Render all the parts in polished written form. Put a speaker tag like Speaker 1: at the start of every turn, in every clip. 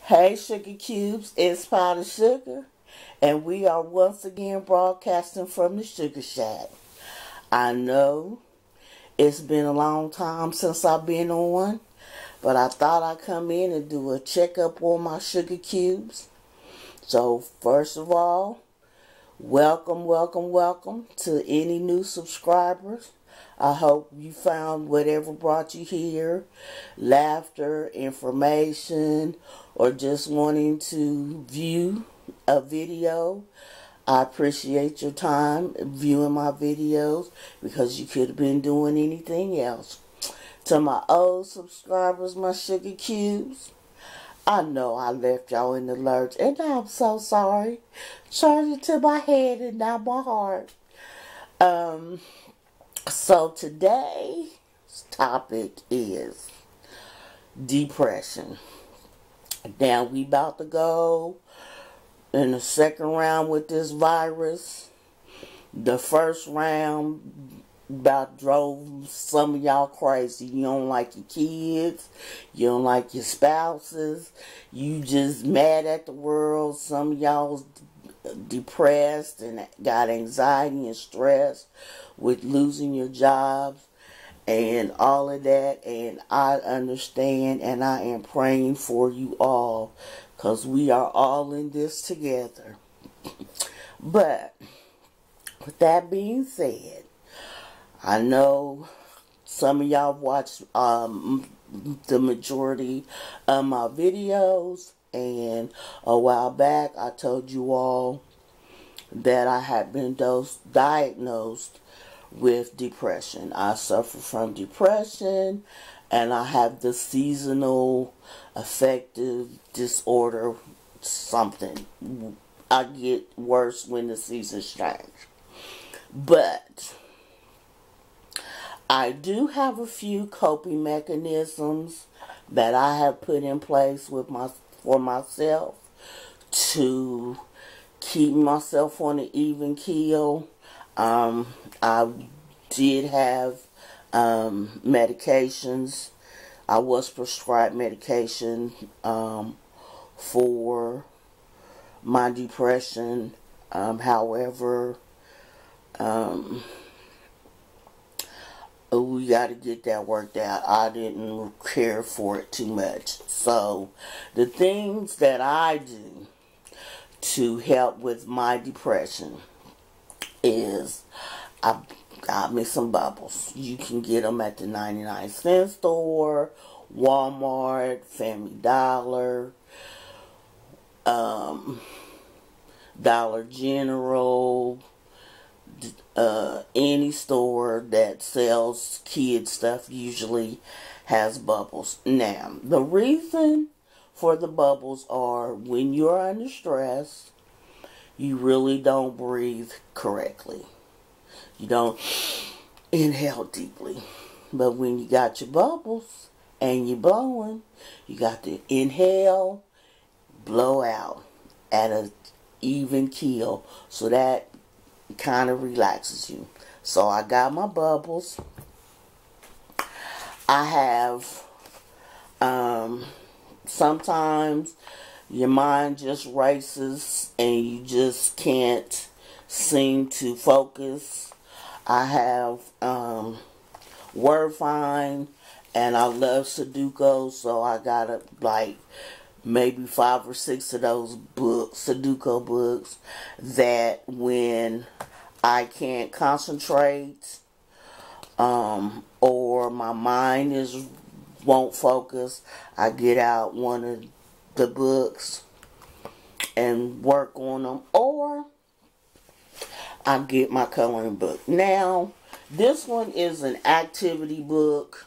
Speaker 1: Hey Sugarcubes, it's Powder Sugar, and we are once again broadcasting from the Sugar Shack. I know it's been a long time since I've been on, but I thought I'd come in and do a checkup on my Sugarcubes. So first of all, welcome to any new subscribers. I hope you found whatever brought you here, laughter, information, or just wanting to view a video. I appreciate your time viewing my videos because you could have been doing anything else. To my old subscribers, my Sugarcubes, I know I left y'all in the lurch, and I'm so sorry. Charge it to my head and not my heart. So today's topic is depression. Now we about to go in the second round with this virus. The first round about drove some of y'all crazy. You don't like your kids. You don't like your spouses. You just mad at the world. Some of y'all depressed and got anxiety and stress with losing your jobs and all of that. And I understand, and I am praying for you all because we are all in this together. But with that being said, I know some of y'all watched the majority of my videos, and a while back I told you all that I had been diagnosed with depression. I suffer from depression, and I have the seasonal affective disorder something. I get worse when the seasons change. But I do have a few coping mechanisms that I have put in place for myself to keep myself on an even keel. I did have medications. I was prescribed medication for my depression. However, we got to get that worked out. I didn't care for it too much. So the things that I do to help with my depression is I got me some bubbles. You can get them at the 99-cent store, Walmart, Family Dollar, Dollar General, any store that sells kid stuff usually has bubbles. Now, the reason for the bubbles are when you're under stress, you really don't breathe correctly. You don't inhale deeply. But when you got your bubbles and you're blowing, you got to inhale, blow out at an even keel. So that kind of relaxes you. So I got my bubbles. I have sometimes your mind just races and you just can't seem to focus. I have word find, and I love Sudoku, so I got like maybe 5 or 6 of those books, Sudoku books, that when I can't concentrate or my mind won't focus, I get out one of the books and work on them, or I get my coloring book. Now, this one is an activity book,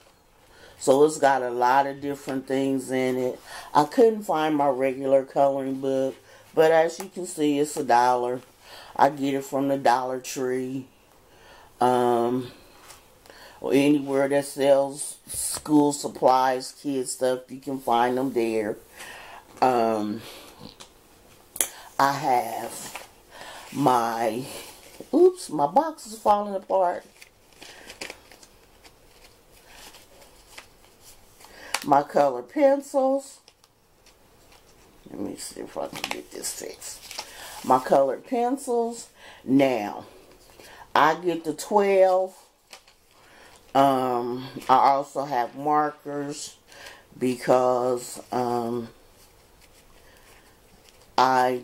Speaker 1: so it's got a lot of different things in it. I couldn't find my regular coloring book, but as you can see, it's $1. I get it from the Dollar Tree, or anywhere that sells school supplies, kids stuff. You can find them there. I have my box is falling apart. My color pencils. Let me see if I can get this fixed. My colored pencils. Now, I get the 12. I also have markers because I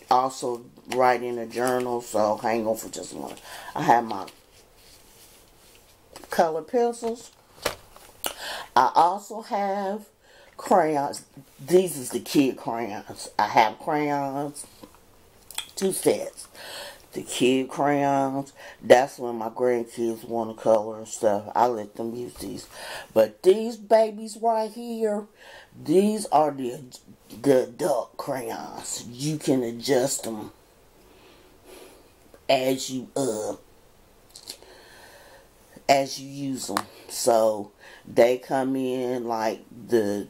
Speaker 1: also write in a journal, so hang on for just a moment. I have my colored pencils. I also have crayons. These is the kid crayons. I have crayons, 2 sets. The kid crayons, that's when my grandkids want to color and stuff. I let them use these. But these babies right here, these are the adult crayons. You can adjust them as you use them. So they come in like the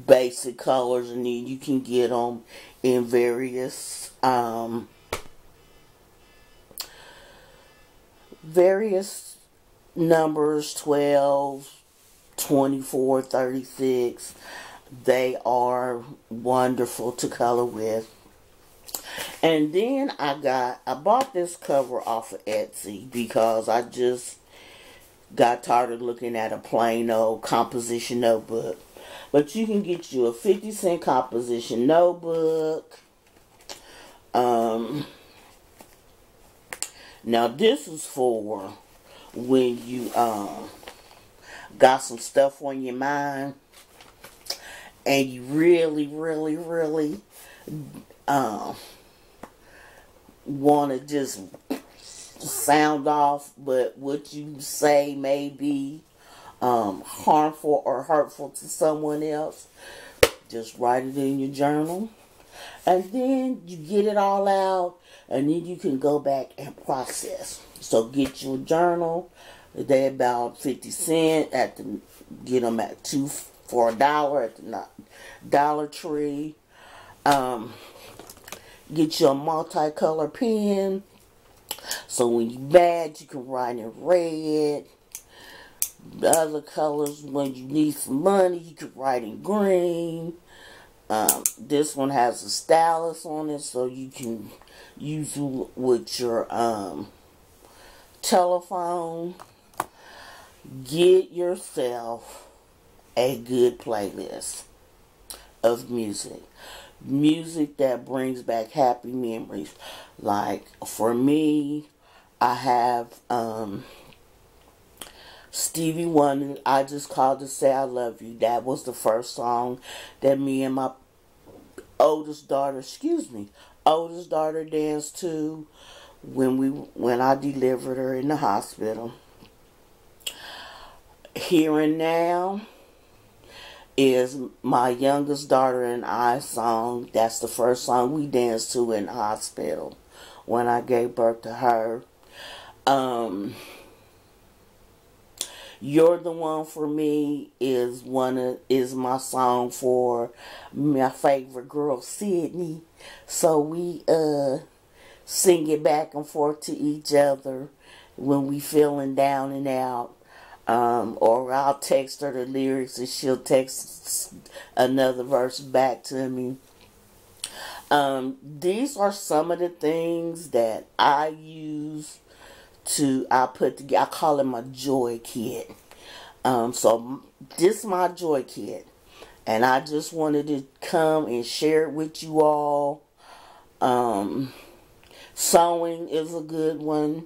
Speaker 1: basic colors, and then you can get them in various numbers, 12, 24, 36. They are wonderful to color with. And then I bought this cover off of Etsy because I just got tired of looking at a plain old composition notebook. But you can get you a 50-cent composition notebook. Now this is for when you got some stuff on your mind and you really want to just sound off, but what you say may be harmful or hurtful to someone else. Just write it in your journal, and then you get it all out, and then you can go back and process. So get you a journal. They're about 50 cents at the, get them at $2 for $1 at the Dollar Tree. Get you a multicolor pen, so when you're mad you can write in red. The other colors, when you need some money, you can write in green. This one has a stylus on it, so you can use it with your telephone. Get yourself a good playlist of music. Music that brings back happy memories. Like, for me, I have Stevie Wonder, I Just Called to Say I Love You. That was the first song that me and my oldest daughter danced to when I delivered her in the hospital. Here and Now is my youngest daughter and I song. That's the first song we danced to in the hospital when I gave birth to her. You're the One for Me is my song for my favorite girl, Sydney. So we sing it back and forth to each other when we feeling down and out. Or I'll text her the lyrics and she'll text another verse back to me. These are some of the things that I use I put together. I call it my joy kit. So this is my joy kit, and I just wanted to come and share it with you all. Sewing is a good one.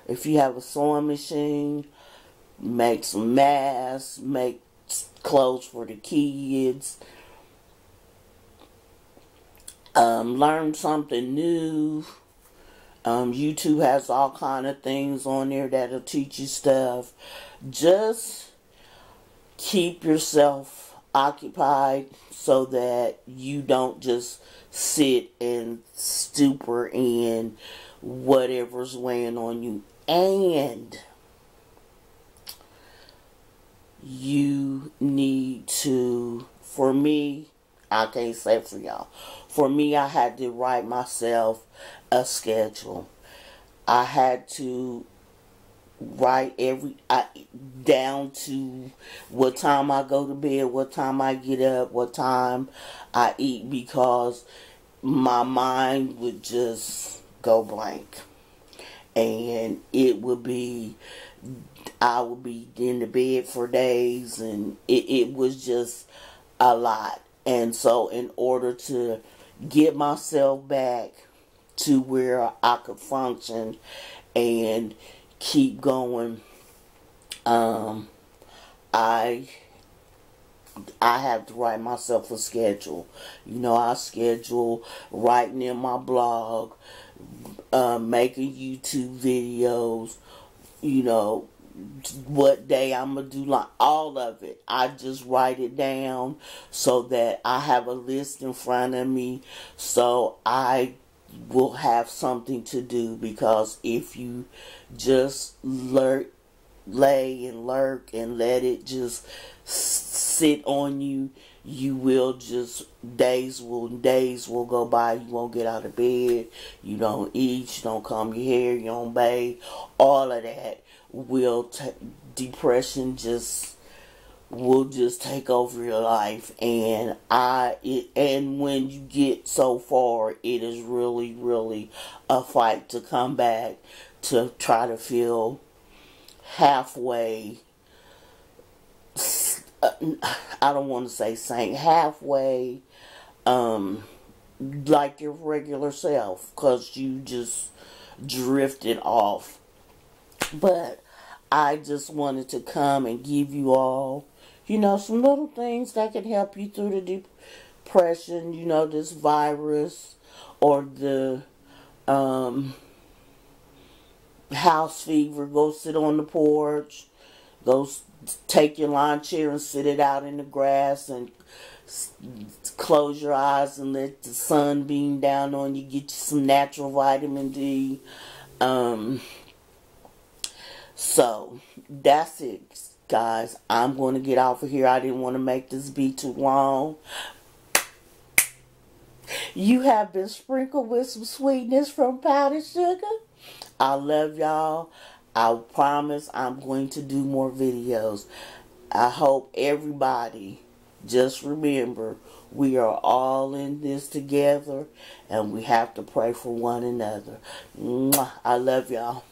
Speaker 1: If you have a sewing machine, make some masks, make clothes for the kids. Learn something new. YouTube has all kind of things on there that'll teach you stuff. Just keep yourself occupied so that you don't just sit and stupor in whatever's weighing on you. And you need to, for me, I can't say for y'all. For me, I had to write myself a schedule. I had to write down to what time I go to bed, what time I get up, what time I eat, because my mind would just go blank. And I would be in the bed for days, and it was just a lot. And so in order to get myself back to where I could function and keep going, I have to write myself a schedule. I schedule writing in my blog, making YouTube videos, what day I'm going to do, like all of it. I just write it down so that I have a list in front of me, so I will have something to do. Because if you just lay and lurk and let it just sit on you, you will just, days will go by. You won't get out of bed, you don't eat, you don't comb your hair, you don't bathe. All of that depression will just take over your life. And when you get so far, it is really, really a fight to come back, to try to feel halfway, I don't want to say sane, halfway like your regular self, because you just drifted off. But I just wanted to come and give you all, some little things that can help you through the depression, this virus, or the house fever. Go sit on the porch. Go take your lawn chair and sit it out in the grass, and close your eyes and let the sun beam down on you. Get you some natural vitamin D. So that's it, guys. I'm going to get off of here. I didn't want to make this be too long. You have been sprinkled with some sweetness from powdered sugar. I love y'all. I promise I'm going to do more videos. I hope everybody just remember, we are all in this together, and we have to pray for one another. Mwah. I love y'all.